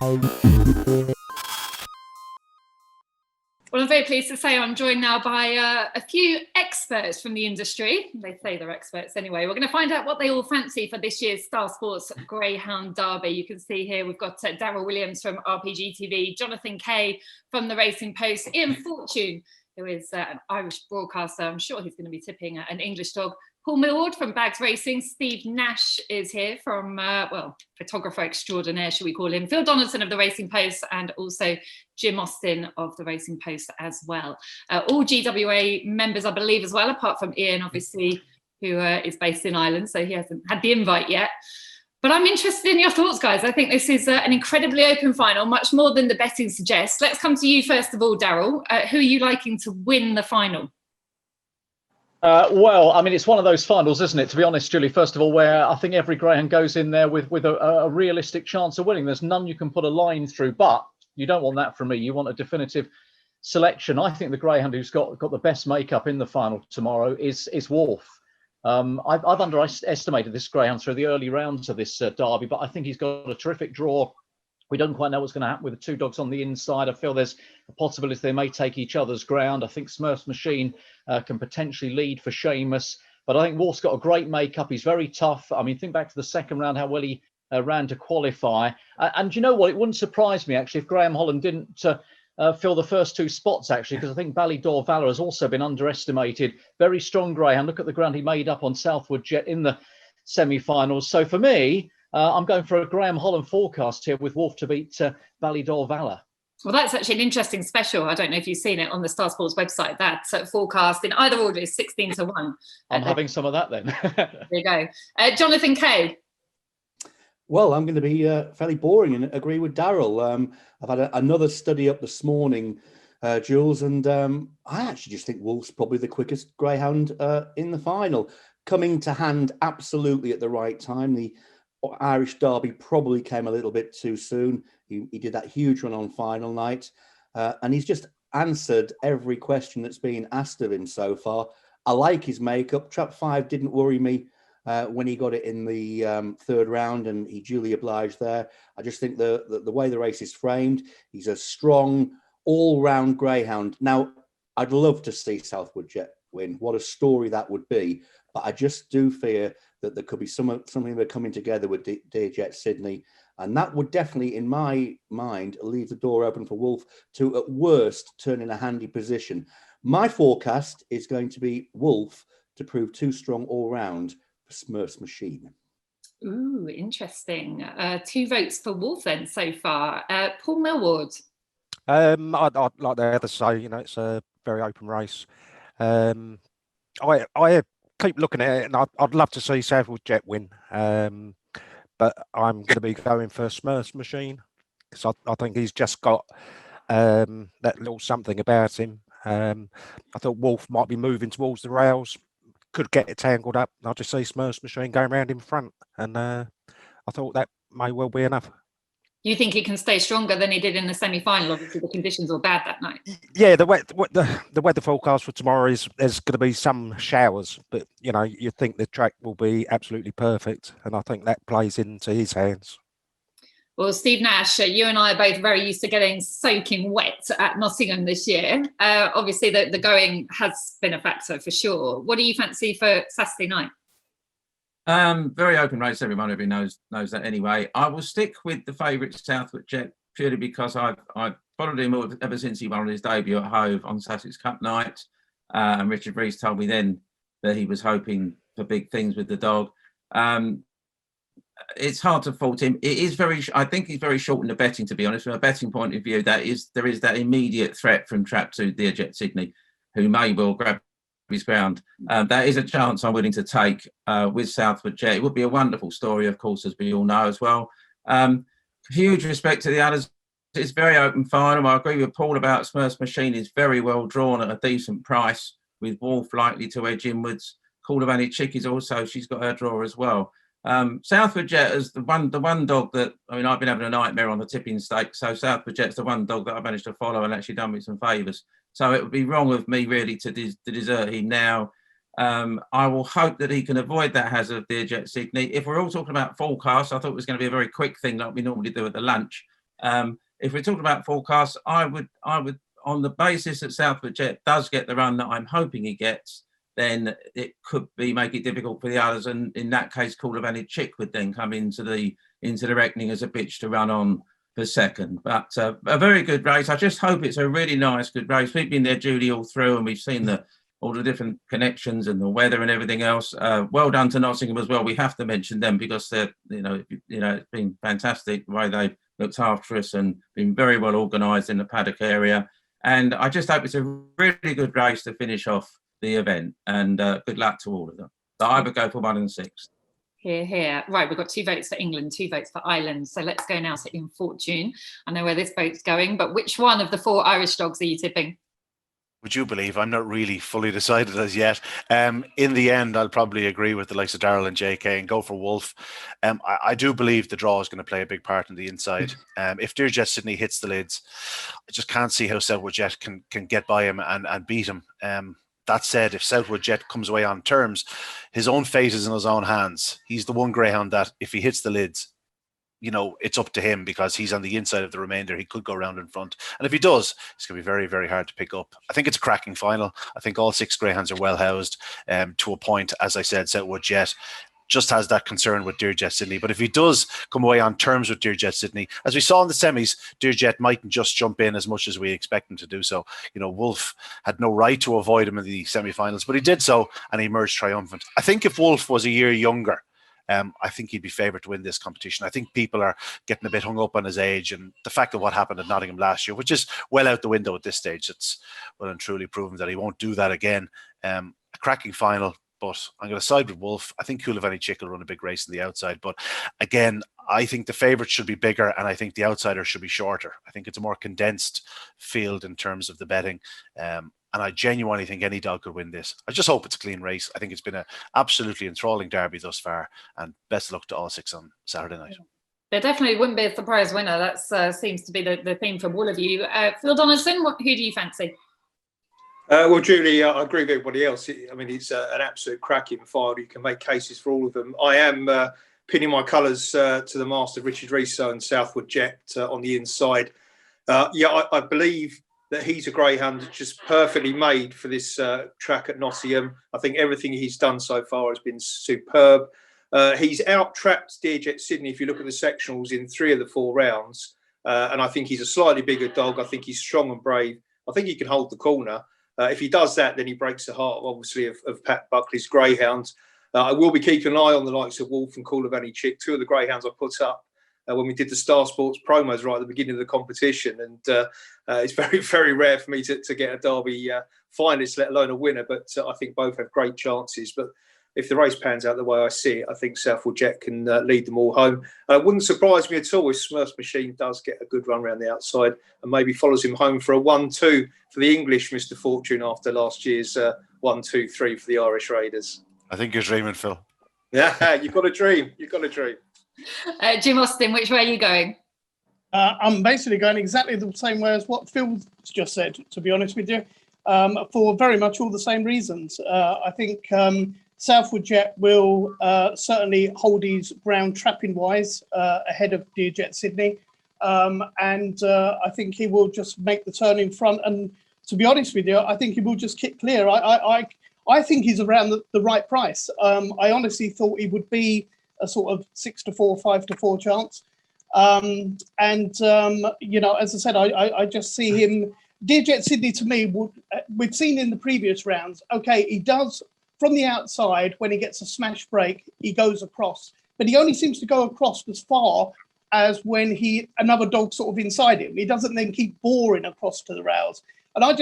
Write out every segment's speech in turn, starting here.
Well, I'm very pleased to say I'm joined now by a few experts from the industry. They say they're experts anyway. We're going to find out what they all fancy for this year's Star Sports Greyhound Derby. You can see here we've got Daryl Williams from RPG TV, Jonathan Kaye from the Racing Post, Ian Fortune, who is an Irish broadcaster. I'm sure he's going to be tipping an English dog. Paul Millward from Bags Racing. Steve Nash is here from, photographer extraordinaire, should we call him. Phil Donaldson of the Racing Post, and also Jim Austin of the Racing Post as well. All GWA members, I believe, as well, apart from Ian, obviously, who is based in Ireland, so he hasn't had the invite yet. But I'm interested in your thoughts, guys. I think this is an incredibly open final, much more than the betting suggests. Let's come to you first of all, Daryl. Who are you liking to win the final? Well, I mean, it's one of those finals, isn't it, to be honest, Julie, first of all, where I think every greyhound goes in there with a realistic chance of winning. There's none you can put a line through, but you don't want that from me. You want a definitive selection. I think the greyhound who's got the best makeup in the final tomorrow is Wolf. I've underestimated this greyhound through the early rounds of this derby, but I think he's got a terrific draw. We don't quite know what's going to happen with the two dogs on the inside. I feel there's a possibility they may take each other's ground. I think Smurf's Machine can potentially lead for Seamus. But I think Wolf's got a great makeup. He's very tough. I mean, think back to the second round, how well he ran to qualify. And you know what? It wouldn't surprise me, actually, if Graham Holland didn't fill the first two spots, actually, because I think Ballydor Valor has also been underestimated. Very strong greyhound. Look at the ground he made up on Southwood Jet in the semi-finals. So for me, I'm going for a Graham Holland forecast here with Wolf to beat Ballydor Valor. Well, that's actually an interesting special. I don't know if you've seen it on the Star Sports website. That forecast in either order is 16-1. I'm having some of that then. There you go. Jonathan Kaye. Well, I'm going to be fairly boring and agree with Daryl. I've had another study up this morning, Jules, and I actually just think Wolf's probably the quickest greyhound in the final. Coming to hand absolutely at the right time. The Irish Derby probably came a little bit too soon. He did that huge run on final night, and he's just answered every question that's been asked of him so far. I like his makeup. Trap 5 didn't worry me when he got it in the third round, and he duly obliged there. I just think the way the race is framed, he's a strong, all-round greyhound. Now, I'd love to see Southwood Jet win. What a story that would be. But I just do fear that there could be something they're coming together with Dear Jet Sydney. And that would definitely, in my mind, leave the door open for Wolf to, at worst, turn in a handy position. My forecast is going to be Wolf to prove too strong all round for Smurf's Machine. Ooh, interesting. 2 votes for Wolf then so far. Paul Millward. I'd like the others say, it's a very open race. I keep looking at it, and I'd love to see Southwood Jet win. But I'm going to be going for Smurf's Machine because I think he's just got that little something about him. I thought Wolf might be moving towards the rails, could get it tangled up. I just see Smurf's Machine going around in front, and I thought that may well be enough. You think he can stay stronger than he did in the semi-final? Obviously, the conditions were bad that night. Yeah, the weather forecast for tomorrow is there's going to be some showers, but you think the track will be absolutely perfect, and I think that plays into his hands. Well, Steve Nash, you and I are both very used to getting soaking wet at Nottingham this year. Obviously, the going has been a factor for sure. What do you fancy for Saturday night? Very open race. Everyone knows that anyway. I will stick with the favourite Southwood Jet purely because I've followed him ever since he won his debut at Hove on Sussex Cup night. And Richard Rees told me then that he was hoping for big things with the dog. It's hard to fault him. I think he's very short in the betting, to be honest. From a betting point of view, there is that immediate threat from Trap 2, Dear Jet Sydney, who may well grab his ground. That is a chance I'm willing to take with Southwood Jet. It would be a wonderful story, of course, as we all know as well. Huge respect to the others. It's very open final. I agree with Paul about Smurf's Machine is very well drawn at a decent price, with Wolf likely to edge inwards. Caldavani Chick is also, she's got her draw as well. Southwood Jet is the one dog that, I've been having a nightmare on the tipping stake, so Southwood Jet's the one dog that I managed to follow and actually done me some favours. So it would be wrong of me really to desert him now. I will hope that he can avoid that hazard of Dear Jet Sydney. If we're all talking about forecasts, I thought it was going to be a very quick thing like we normally do at the lunch. If we're talking about forecasts, I would, on the basis that Southwood Jet does get the run that I'm hoping he gets, then it could make it difficult for the others. And in that case, Collier Chick would then come into the reckoning as a bitch to run on for second. But a very good race. I just hope it's a really nice, good race. We've been there, Julie, all through, and we've seen all the different connections and the weather and everything else. Well done to Nottingham as well. We have to mention them because they're, it's been fantastic the way they've looked after us and been very well organised in the paddock area. And I just hope it's a really good race to finish off the event. And good luck to all of them. So I would go for 1 and 6. Hear, hear. Right, we've got 2 votes for England, 2 votes for Ireland. So let's go now to In Fortune. I know where this vote's going, but which one of the 4 Irish dogs are you tipping? Would you believe I'm not really fully decided as yet? In the end, I'll probably agree with the likes of Daryl and JK and go for Wolf. I do believe the draw is going to play a big part on the inside. If Dearjet Sydney hits the lids, I just can't see how Southwood Jet can get by him and beat him. That said, if Southwood Jet comes away on terms, his own fate is in his own hands. He's the one greyhound that if he hits the lids, it's up to him because he's on the inside of the remainder. He could go around in front. And if he does, it's going to be very, very hard to pick up. I think it's a cracking final. I think all 6 greyhounds are well housed to a point. As I said, Southwood Jet just has that concern with Dearjet Sydney. But if he does come away on terms with Dearjet Sydney, as we saw in the semis, Dearjet mightn't just jump in as much as we expect him to do so. Wolf had no right to avoid him in the semi-finals, but he did so and he emerged triumphant. I think if Wolf was a year younger, I think he'd be favoured to win this competition. I think people are getting a bit hung up on his age and the fact of what happened at Nottingham last year, which is well out the window at this stage. It's well and truly proven that he won't do that again. A cracking final, but I'm going to side with Wolf. I think Kulevani Chick will run a big race on the outside. But again, I think the favourites should be bigger and I think the outsiders should be shorter. I think it's a more condensed field in terms of the betting. And I genuinely think any dog could win this. I just hope it's a clean race. I think it's been an absolutely enthralling derby thus far. And best of luck to all 6 on Saturday night. There definitely wouldn't be a surprise winner. That seems to be the theme from all of you. Phil Donaldson, who do you fancy? Well, Julie, I agree with everybody else. It's an absolute cracking field. You can make cases for all of them. I am pinning my colours to the master, Richard Riso and Southwood Jet on the inside. I believe that he's a greyhound that's just perfectly made for this track at Nottingham. I think everything he's done so far has been superb. He's out-trapped Dearjet Sydney, if you look at the sectionals, in 3 of the 4 rounds. And I think he's a slightly bigger dog. I think he's strong and brave. I think he can hold the corner. If he does that, then he breaks the heart, obviously, of Pat Buckley's greyhounds. I will be keeping an eye on the likes of Wolf and Kulevani Chick, 2 of the greyhounds I put up when we did the Star Sports promos right at the beginning of the competition. And it's very, very rare for me to get a Derby finalist, let alone a winner. But I think both have great chances. But if the race pans out the way I see it, I think Southwood Jet can lead them all home. It wouldn't surprise me at all if Smurf's Machine does get a good run around the outside and maybe follows him home for a 1-2 for the English Mr. Fortune after last year's 1-2-3 for the Irish Raiders. I think you're dreaming, Phil. Yeah, you've got a dream. You've got a dream. Jim Austin, which way are you going? I'm basically going exactly the same way as what Phil just said, to be honest with you, for very much all the same reasons. I think Southwood Jet will certainly hold his ground trapping-wise ahead of Dearjet Sydney. And I think he will just make the turn in front. And to be honest with you, I think he will just kick clear. I think he's around the right price. I honestly thought he would be a sort of 6-4, 5-4 chance. As I said, I just see him. Dearjet Sydney, to me, we've seen in the previous rounds, okay, he does from the outside, when he gets a smash break, he goes across. But he only seems to go across as far as when another dog sort of inside him. He doesn't then keep boring across to the rails. And I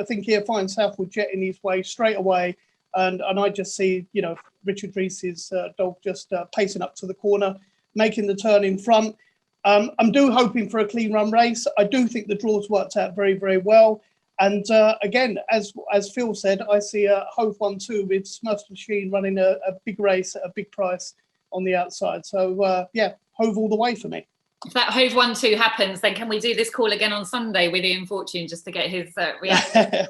think he'll find Southwood Jet in his way straight away. And I just see, Richard Reese's dog just pacing up to the corner, making the turn in front. I'm hoping for a clean run race. I do think the draws worked out very, very well. And again, as Phil said, I see a Hove 1-2 with Smurf's Machine running a big race at a big price on the outside. So, Hove all the way for me. If that Hove 1-2 happens, then can we do this call again on Sunday with Ian Fortune just to get his reaction?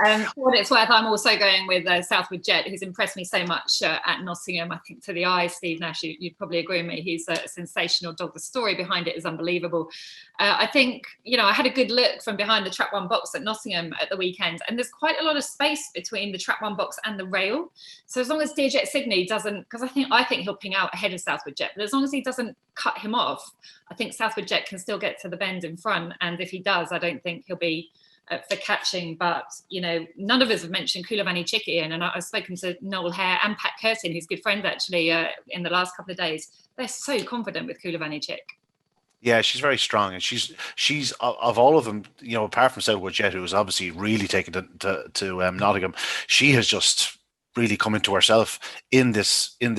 For what it's worth, I'm also going with Southwood Jet, who's impressed me so much at Nottingham. I think to the eye, Steve Nash, you'd probably agree with me. He's a sensational dog. The story behind it is unbelievable. I think, I had a good look from behind the Trap One box at Nottingham at the weekend, and there's quite a lot of space between the Trap One box and the rail. So as long as Dearjet Sydney doesn't, because I think he'll ping out ahead of Southwood Jet, but as long as he doesn't cut him off, I think Southwood Jet can still get to the bend in front. And if he does, I don't think he'll be for catching. But, none of us have mentioned Kulavani Chicky. And I've spoken to Noel Hare and Pat Curtin, his good friend, actually, in the last couple of days. They're so confident with Kulavani Chick. Yeah, she's very strong, and she's of all of them, apart from Southwood Jet, who was obviously really taken to Nottingham, she has just really come into herself in the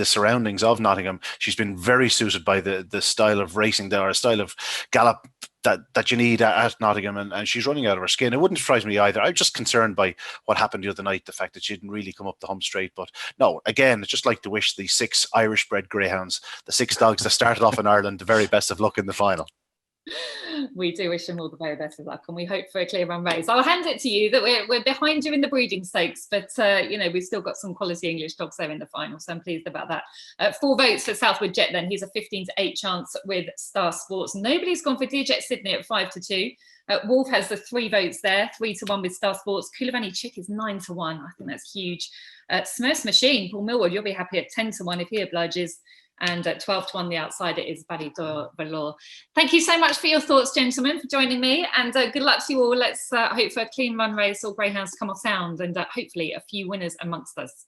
surroundings of Nottingham. She's been very suited by the style of racing there, a style of gallop that you need at Nottingham, and she's running out of her skin. It wouldn't surprise me either. I'm just concerned by what happened the other night, the fact that she didn't really come up the hump straight. But no, again, I'd just like to wish the 6 Irish-bred greyhounds, the 6 dogs that started off in Ireland, the very best of luck in the final. We do wish them all the very best of luck, and we hope for a clear run race. I'll hand it to you that we're behind you in the breeding stakes, but we've still got some quality English dogs there in the final, so I'm pleased about that. 4 votes for Southwood Jet then. He's a 15-8 chance with Star Sports. Nobody's gone for Dearjet Sydney at 5-2. Wolf has the 3 votes there, 3-1 with Star Sports. Kulavani Chick is 9-1. I think that's huge. Smurfs Machine, Paul Millward, you'll be happy at 10-1 if he obliges. And at 12-1, the outsider is Buddy Valor. Thank you so much for your thoughts, gentlemen, for joining me. And good luck to you all. Let's hope for a clean run race, all greyhounds come off sound, and hopefully a few winners amongst us.